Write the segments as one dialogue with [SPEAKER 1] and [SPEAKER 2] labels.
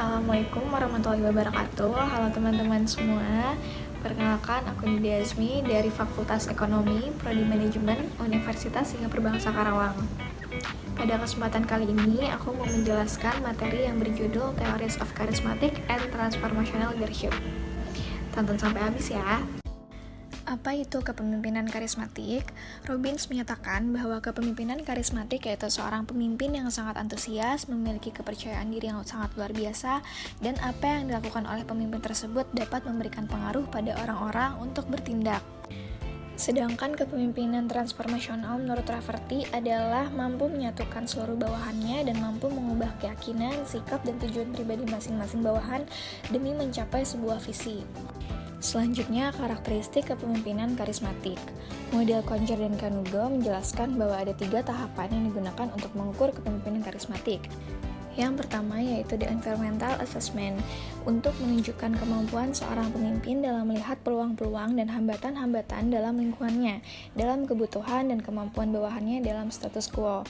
[SPEAKER 1] Assalamualaikum warahmatullahi wabarakatuh. Halo teman-teman semua. Perkenalkan, aku Nidia Azmi dari Fakultas Ekonomi, Prodi Manajemen, Universitas Singapura Bangsa Karawang. Pada kesempatan kali ini, aku mau menjelaskan materi yang berjudul Theories of Charismatic and Transformational Leadership. Tonton sampai habis ya. Apa itu kepemimpinan karismatik? Robbins menyatakan bahwa kepemimpinan karismatik yaitu seorang pemimpin yang sangat antusias, memiliki kepercayaan diri yang sangat luar biasa, dan apa yang dilakukan oleh pemimpin tersebut dapat memberikan pengaruh pada orang-orang untuk bertindak. Sedangkan kepemimpinan transformasional menurut Rafferty adalah mampu menyatukan seluruh bawahannya dan mampu mengubah keyakinan, sikap, dan tujuan pribadi masing-masing bawahan demi mencapai sebuah visi. Selanjutnya, karakteristik kepemimpinan karismatik. Model Concher dan Kanugo menjelaskan bahwa ada 3 tahapan yang digunakan untuk mengukur kepemimpinan karismatik. Yang pertama yaitu the environmental assessment, untuk menunjukkan kemampuan seorang pemimpin dalam melihat peluang-peluang dan hambatan-hambatan dalam lingkungannya, dalam kebutuhan dan kemampuan bawahannya dalam status quo.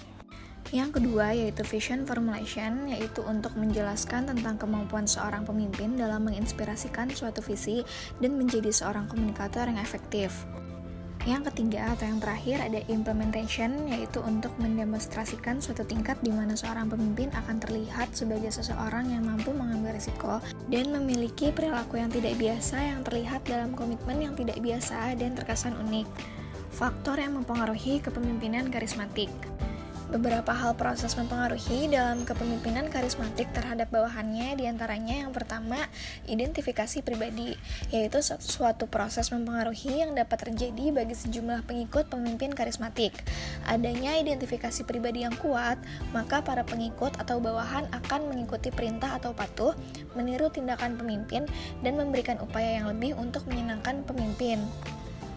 [SPEAKER 1] Yang kedua yaitu vision formulation, yaitu untuk menjelaskan tentang kemampuan seorang pemimpin dalam menginspirasikan suatu visi dan menjadi seorang komunikator yang efektif. Yang ketiga atau yang terakhir ada implementation, yaitu untuk mendemonstrasikan suatu tingkat di mana seorang pemimpin akan terlihat sebagai seseorang yang mampu mengambil risiko dan memiliki perilaku yang tidak biasa yang terlihat dalam komitmen yang tidak biasa dan terkesan unik. Faktor yang mempengaruhi kepemimpinan karismatik. Beberapa hal proses mempengaruhi dalam kepemimpinan karismatik terhadap bawahannya, diantaranya yang pertama, identifikasi pribadi, yaitu suatu proses mempengaruhi yang dapat terjadi bagi sejumlah pengikut pemimpin karismatik. Adanya identifikasi pribadi yang kuat, maka para pengikut atau bawahan akan mengikuti perintah atau patuh, meniru tindakan pemimpin, dan memberikan upaya yang lebih untuk menyenangkan pemimpin.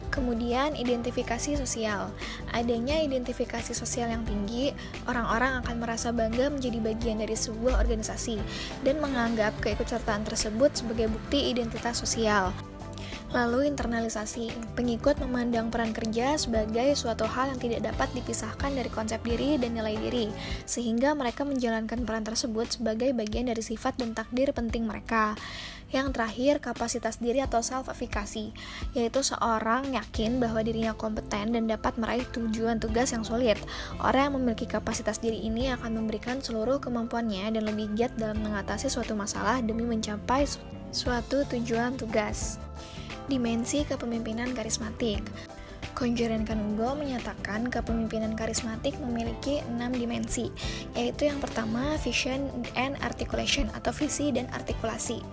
[SPEAKER 1] Kemudian, identifikasi sosial. Adanya identifikasi sosial yang tinggi, orang-orang akan merasa bangga menjadi bagian dari sebuah organisasi dan menganggap keikutsertaan tersebut sebagai bukti identitas sosial. Lalu internalisasi, pengikut memandang peran kerja sebagai suatu hal yang tidak dapat dipisahkan dari konsep diri dan nilai diri, sehingga mereka menjalankan peran tersebut sebagai bagian dari sifat dan takdir penting mereka. Yang terakhir, kapasitas diri atau self-efficacy, yaitu seorang yakin bahwa dirinya kompeten dan dapat meraih tujuan tugas yang sulit. Orang yang memiliki kapasitas diri ini akan memberikan seluruh kemampuannya dan lebih giat dalam mengatasi suatu masalah demi mencapai suatu tujuan tugas. Dimensi kepemimpinan karismatik. Concher dan Kanugo menyatakan kepemimpinan karismatik memiliki 6 dimensi, yaitu yang pertama vision and articulation atau visi dan artikulasi.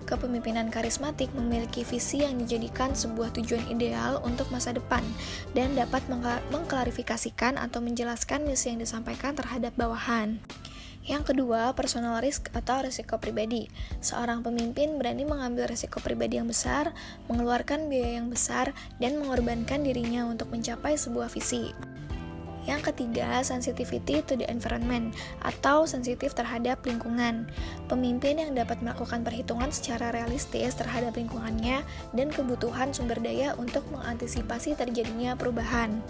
[SPEAKER 1] Kepemimpinan karismatik memiliki visi yang dijadikan sebuah tujuan ideal untuk masa depan dan dapat mengklarifikasikan atau menjelaskan misi yang disampaikan terhadap bawahan. Yang kedua, personal risk atau risiko pribadi. Seorang pemimpin berani mengambil risiko pribadi yang besar, mengeluarkan biaya yang besar, dan mengorbankan dirinya untuk mencapai sebuah visi. Yang ketiga, sensitivity to the environment atau sensitif terhadap lingkungan. Pemimpin yang dapat melakukan perhitungan secara realistis terhadap lingkungannya dan kebutuhan sumber daya untuk mengantisipasi terjadinya perubahan.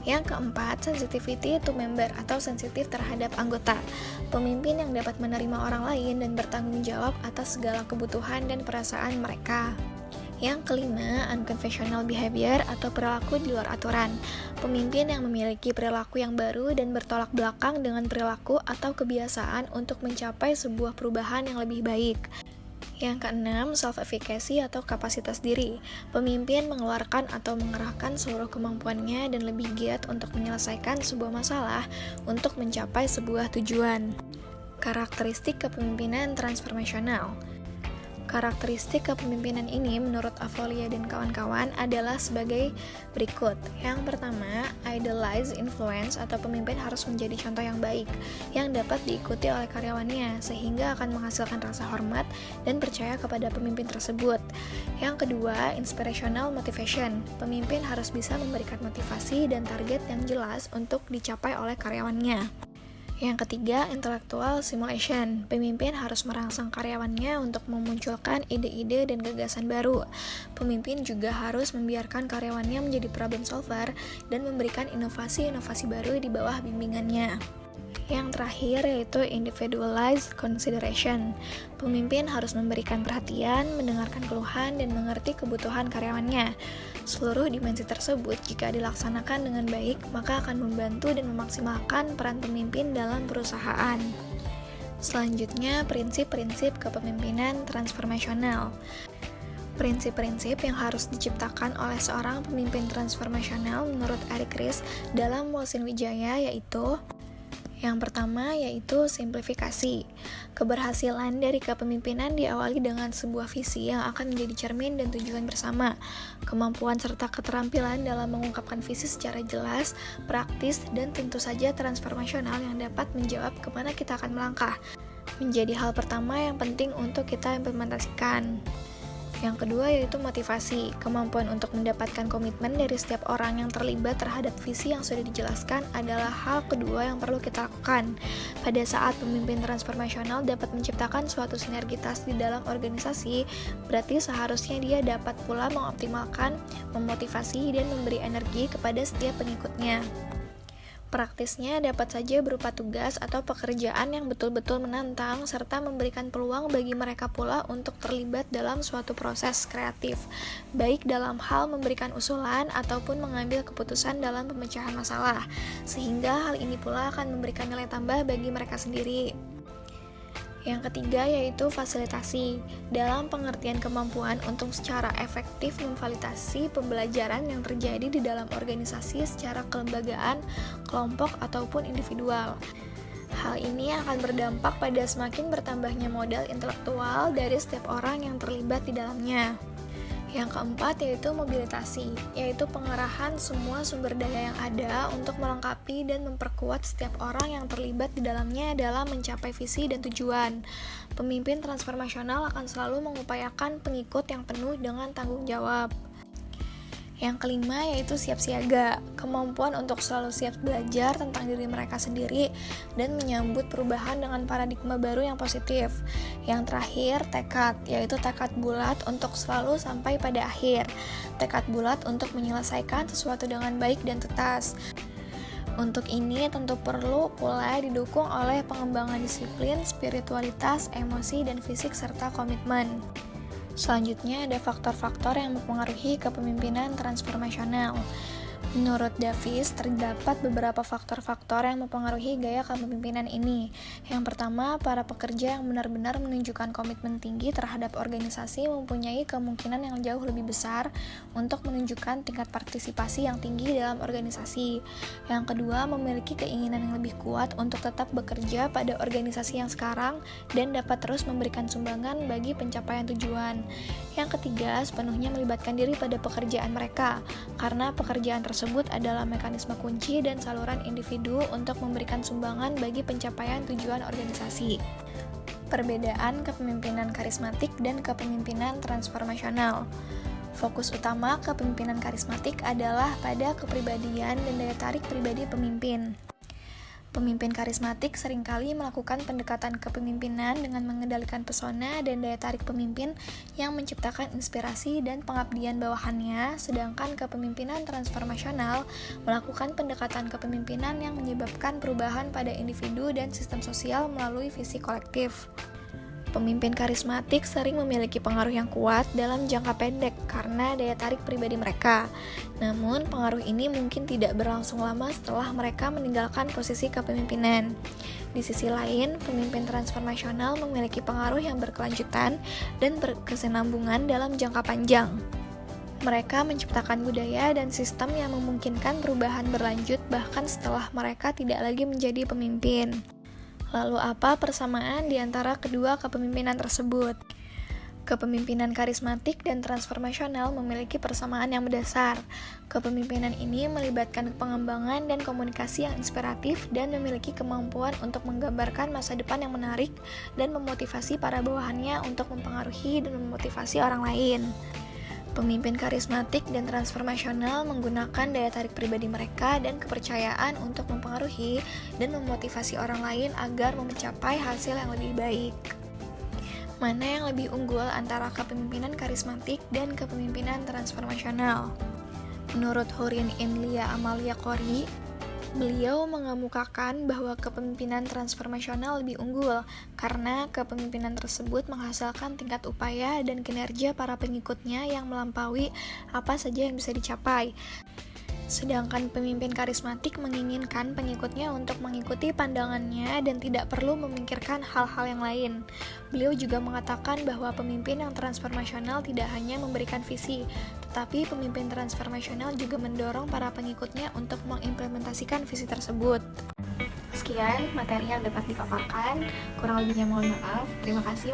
[SPEAKER 1] Yang keempat, sensitivity to member atau sensitif terhadap anggota. Pemimpin yang dapat menerima orang lain dan bertanggung jawab atas segala kebutuhan dan perasaan mereka. Yang kelima, unconventional behavior atau perilaku di luar aturan. Pemimpin yang memiliki perilaku yang baru dan bertolak belakang dengan perilaku atau kebiasaan untuk mencapai sebuah perubahan yang lebih baik. Yang keenam, self-efficacy atau kapasitas diri. Pemimpin mengeluarkan atau mengerahkan seluruh kemampuannya dan lebih giat untuk menyelesaikan sebuah masalah untuk mencapai sebuah tujuan. Karakteristik kepemimpinan transformasional. Karakteristik kepemimpinan ini menurut Avolia dan kawan-kawan adalah sebagai berikut. Yang pertama, idealize influence atau pemimpin harus menjadi contoh yang baik yang dapat diikuti oleh karyawannya sehingga akan menghasilkan rasa hormat dan percaya kepada pemimpin tersebut. Yang kedua, inspirational motivation. Pemimpin harus bisa memberikan motivasi dan target yang jelas untuk dicapai oleh karyawannya. Yang ketiga, intellectual simulation. Pemimpin harus merangsang karyawannya untuk memunculkan ide-ide dan gagasan baru. Pemimpin juga harus membiarkan karyawannya menjadi problem solver dan memberikan inovasi-inovasi baru di bawah bimbingannya. Yang terakhir yaitu individualized consideration. Pemimpin harus memberikan perhatian, mendengarkan keluhan, dan mengerti kebutuhan karyawannya. Seluruh dimensi tersebut jika dilaksanakan dengan baik, maka akan membantu dan memaksimalkan peran pemimpin dalam perusahaan. Selanjutnya, prinsip-prinsip kepemimpinan transformasional. Prinsip-prinsip yang harus diciptakan oleh seorang pemimpin transformasional menurut Eric Ries dalam Wilson Wijaya yaitu: yang pertama yaitu simplifikasi. Keberhasilan dari kepemimpinan diawali dengan sebuah visi yang akan menjadi cermin dan tujuan bersama. Kemampuan serta keterampilan dalam mengungkapkan visi secara jelas, praktis, dan tentu saja transformasional yang dapat menjawab kemana kita akan melangkah menjadi hal pertama yang penting untuk kita implementasikan. Yang kedua yaitu motivasi. Kemampuan untuk mendapatkan komitmen dari setiap orang yang terlibat terhadap visi yang sudah dijelaskan adalah hal kedua yang perlu kita lakukan. Pada saat pemimpin transformasional dapat menciptakan suatu sinergitas di dalam organisasi, berarti seharusnya dia dapat pula mengoptimalkan, memotivasi, dan memberi energi kepada setiap pengikutnya. Praktisnya dapat saja berupa tugas atau pekerjaan yang betul-betul menantang serta memberikan peluang bagi mereka pula untuk terlibat dalam suatu proses kreatif, baik dalam hal memberikan usulan ataupun mengambil keputusan dalam pemecahan masalah, sehingga hal ini pula akan memberikan nilai tambah bagi mereka sendiri. Yang ketiga yaitu fasilitasi, dalam pengertian kemampuan untuk secara efektif memfasilitasi pembelajaran yang terjadi di dalam organisasi secara kelembagaan, kelompok, ataupun individual. Hal ini akan berdampak pada semakin bertambahnya modal intelektual dari setiap orang yang terlibat di dalamnya. Yang keempat yaitu mobilitasi, yaitu pengerahan semua sumber daya yang ada untuk melengkapi dan memperkuat setiap orang yang terlibat di dalamnya dalam mencapai visi dan tujuan. Pemimpin transformasional akan selalu mengupayakan pengikut yang penuh dengan tanggung jawab. Yang kelima yaitu siap siaga, kemampuan untuk selalu siap belajar tentang diri mereka sendiri dan menyambut perubahan dengan paradigma baru yang positif. Yang terakhir, tekad, yaitu tekad bulat untuk selalu sampai pada akhir. Tekad bulat untuk menyelesaikan sesuatu dengan baik dan tuntas. Untuk ini tentu perlu pula didukung oleh pengembangan disiplin, spiritualitas, emosi, dan fisik serta komitmen. Selanjutnya ada faktor-faktor yang mempengaruhi kepemimpinan transformasional. Menurut Davis, terdapat beberapa faktor-faktor yang mempengaruhi gaya kepemimpinan ini. Yang pertama, para pekerja yang benar-benar menunjukkan komitmen tinggi terhadap organisasi mempunyai kemungkinan yang jauh lebih besar untuk menunjukkan tingkat partisipasi yang tinggi dalam organisasi. Yang kedua, memiliki keinginan yang lebih kuat untuk tetap bekerja pada organisasi yang sekarang dan dapat terus memberikan sumbangan bagi pencapaian tujuan. Yang ketiga, sepenuhnya melibatkan diri pada pekerjaan mereka, karena pekerjaan tersebut adalah mekanisme kunci dan saluran individu untuk memberikan sumbangan bagi pencapaian tujuan organisasi. Perbedaan kepemimpinan karismatik dan kepemimpinan transformasional. Fokus utama kepemimpinan karismatik adalah pada kepribadian dan daya tarik pribadi pemimpin. Pemimpin karismatik seringkali melakukan pendekatan kepemimpinan dengan mengendalikan pesona dan daya tarik pemimpin yang menciptakan inspirasi dan pengabdian bawahannya, sedangkan kepemimpinan transformasional melakukan pendekatan kepemimpinan yang menyebabkan perubahan pada individu dan sistem sosial melalui visi kolektif. Pemimpin karismatik sering memiliki pengaruh yang kuat dalam jangka pendek karena daya tarik pribadi mereka. Namun, pengaruh ini mungkin tidak berlangsung lama setelah mereka meninggalkan posisi kepemimpinan. Di sisi lain, pemimpin transformasional memiliki pengaruh yang berkelanjutan dan berkesinambungan dalam jangka panjang. Mereka menciptakan budaya dan sistem yang memungkinkan perubahan berlanjut bahkan setelah mereka tidak lagi menjadi pemimpin. Lalu apa persamaan di antara kedua kepemimpinan tersebut? Kepemimpinan karismatik dan transformasional memiliki persamaan yang mendasar. Kepemimpinan ini melibatkan pengembangan dan komunikasi yang inspiratif dan memiliki kemampuan untuk menggambarkan masa depan yang menarik dan memotivasi para bawahannya untuk mempengaruhi dan memotivasi orang lain. Pemimpin karismatik dan transformasional menggunakan daya tarik pribadi mereka dan kepercayaan untuk mempengaruhi dan memotivasi orang lain agar mencapai hasil yang lebih baik. Mana yang lebih unggul antara kepemimpinan karismatik dan kepemimpinan transformasional? Menurut Horin Inlia Amalia Corey, Beliau mengemukakan bahwa kepemimpinan transformasional lebih unggul karena kepemimpinan tersebut menghasilkan tingkat upaya dan kinerja para pengikutnya yang melampaui apa saja yang bisa dicapai. Sedangkan pemimpin karismatik menginginkan pengikutnya untuk mengikuti pandangannya dan tidak perlu memikirkan hal-hal yang lain. Beliau juga mengatakan bahwa pemimpin yang transformasional tidak hanya memberikan visi, tetapi pemimpin transformasional juga mendorong para pengikutnya untuk mengimplementasikan visi tersebut. Sekian materi yang dapat dipaparkan, kurang lebihnya mohon maaf. Terima kasih.